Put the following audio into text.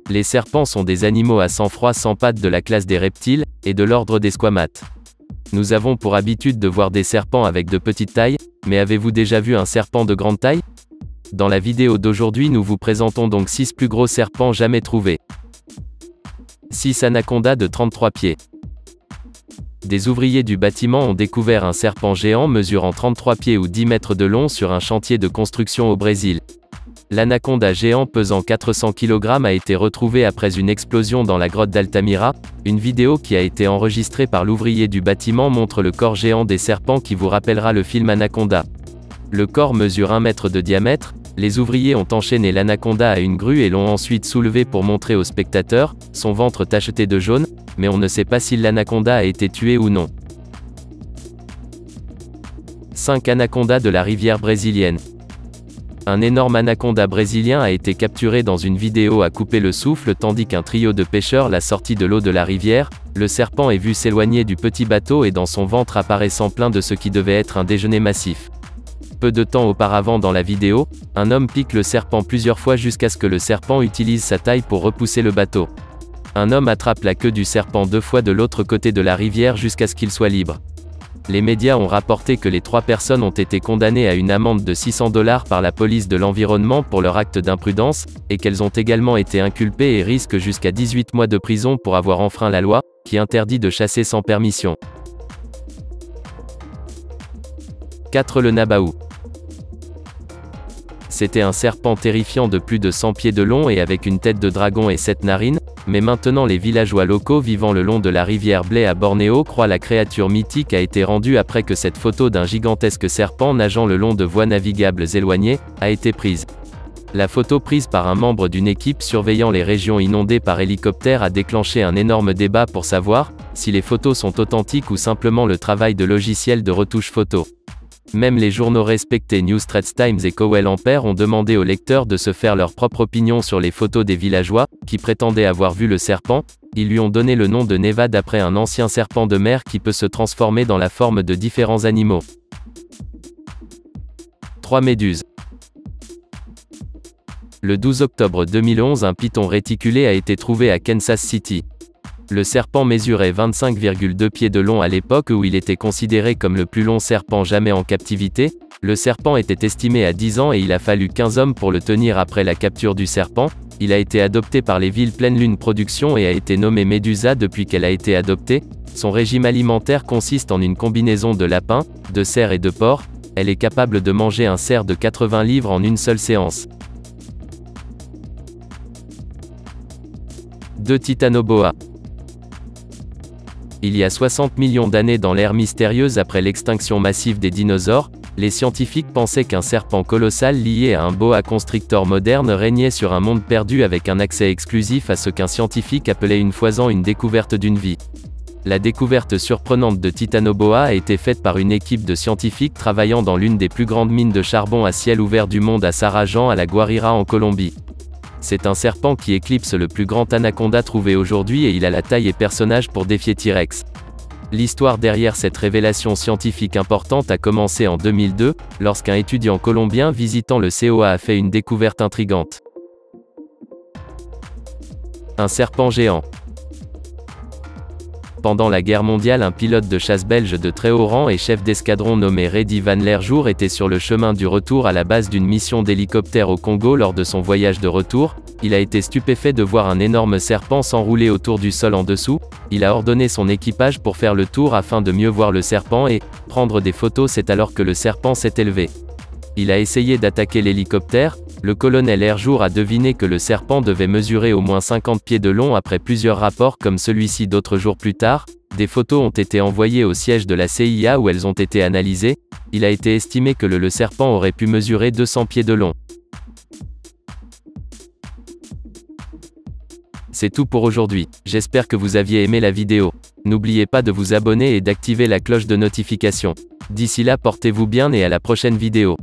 Les serpents sont des animaux à sang froid sans pattes de la classe des reptiles, et de l'ordre des squamates. Nous avons pour habitude de voir des serpents avec de petites tailles, mais avez-vous déjà vu un serpent de grande taille? Dans la vidéo d'aujourd'hui nous vous présentons donc 6 plus gros serpents jamais trouvés. 6 anacondas de 33 pieds. Des ouvriers du bâtiment ont découvert un serpent géant mesurant 33 pieds ou 10 mètres de long sur un chantier de construction au Brésil. L'anaconda géant pesant 400 kg a été retrouvé après une explosion dans la grotte d'Altamira. Une vidéo qui a été enregistrée par l'ouvrier du bâtiment montre le corps géant des serpents qui vous rappellera le film Anaconda. Le corps mesure 1 mètre de diamètre. Les ouvriers ont enchaîné l'anaconda à une grue et l'ont ensuite soulevé pour montrer aux spectateurs, son ventre tacheté de jaune, mais on ne sait pas si l'anaconda a été tué ou non. 5 anacondas de la rivière brésilienne. Un énorme anaconda brésilien a été capturé dans une vidéo à couper le souffle tandis qu'un trio de pêcheurs l'a sorti de l'eau de la rivière. Le serpent est vu s'éloigner du petit bateau et dans son ventre apparaissant plein de ce qui devait être un déjeuner massif. Peu de temps auparavant dans la vidéo, un homme pique le serpent plusieurs fois jusqu'à ce que le serpent utilise sa taille pour repousser le bateau. Un homme attrape la queue du serpent 2 fois de l'autre côté de la rivière jusqu'à ce qu'il soit libre. Les médias ont rapporté que les 3 personnes ont été condamnées à une amende de $600 par la police de l'environnement pour leur acte d'imprudence, et qu'elles ont également été inculpées et risquent jusqu'à 18 mois de prison pour avoir enfreint la loi, qui interdit de chasser sans permission. 4. Le Nabaou. C'était un serpent terrifiant de plus de 100 pieds de long et avec une tête de dragon et 7 narines, mais maintenant les villageois locaux vivant le long de la rivière Blé à Bornéo croient la créature mythique a été rendue après que cette photo d'un gigantesque serpent nageant le long de voies navigables éloignées, a été prise. La photo prise par un membre d'une équipe surveillant les régions inondées par hélicoptère a déclenché un énorme débat pour savoir si les photos sont authentiques ou simplement le travail de logiciels de retouche photo. Même les journaux respectés New Straits Times et Cowell Ampere ont demandé aux lecteurs de se faire leur propre opinion sur les photos des villageois, qui prétendaient avoir vu le serpent. Ils lui ont donné le nom de Neva d'après un ancien serpent de mer qui peut se transformer dans la forme de différents animaux. 3 méduses. Le 12 octobre 2011 un python réticulé a été trouvé à Kansas City. Le serpent mesurait 25,2 pieds de long à l'époque où il était considéré comme le plus long serpent jamais en captivité. Le serpent était estimé à 10 ans et il a fallu 15 hommes pour le tenir après la capture du serpent. Il a été adopté par les villes Pleine Lune Productions et a été nommé Medusa depuis qu'elle a été adoptée. Son régime alimentaire consiste en une combinaison de lapins, de cerfs et de porcs. Elle est capable de manger un cerf de 80 livres en une seule séance. 2 Titanoboa. Il y a 60 millions d'années dans l'ère mystérieuse après l'extinction massive des dinosaures, les scientifiques pensaient qu'un serpent colossal lié à un boa constrictor moderne régnait sur un monde perdu avec un accès exclusif à ce qu'un scientifique appelait une fois une découverte d'une vie. La découverte surprenante de Titanoboa a été faite par une équipe de scientifiques travaillant dans l'une des plus grandes mines de charbon à ciel ouvert du monde à Sarajevo à la Guarira en Colombie. C'est un serpent qui éclipse le plus grand anaconda trouvé aujourd'hui et il a la taille et personnage pour défier T-Rex. L'histoire derrière cette révélation scientifique importante a commencé en 2002, lorsqu'un étudiant colombien visitant le COA a fait une découverte intrigante. Un serpent géant. Pendant la guerre mondiale, un pilote de chasse belge de très haut rang et chef d'escadron nommé Reddy Van Lerjour était sur le chemin du retour à la base d'une mission d'hélicoptère au Congo. Lors de son voyage de retour, il a été stupéfait de voir un énorme serpent s'enrouler autour du sol en dessous. Il a ordonné son équipage pour faire le tour afin de mieux voir le serpent et prendre des photos. C'est alors que le serpent s'est élevé. Il a essayé d'attaquer l'hélicoptère. Le colonel Lerjour a deviné que le serpent devait mesurer au moins 50 pieds de long après plusieurs rapports comme celui-ci d'autres jours plus tard. Des photos ont été envoyées au siège de la CIA où elles ont été analysées. Il a été estimé que le serpent aurait pu mesurer 200 pieds de long. C'est tout pour aujourd'hui. J'espère que vous aviez aimé la vidéo. N'oubliez pas de vous abonner et d'activer la cloche de notification. D'ici là, portez-vous bien et à la prochaine vidéo.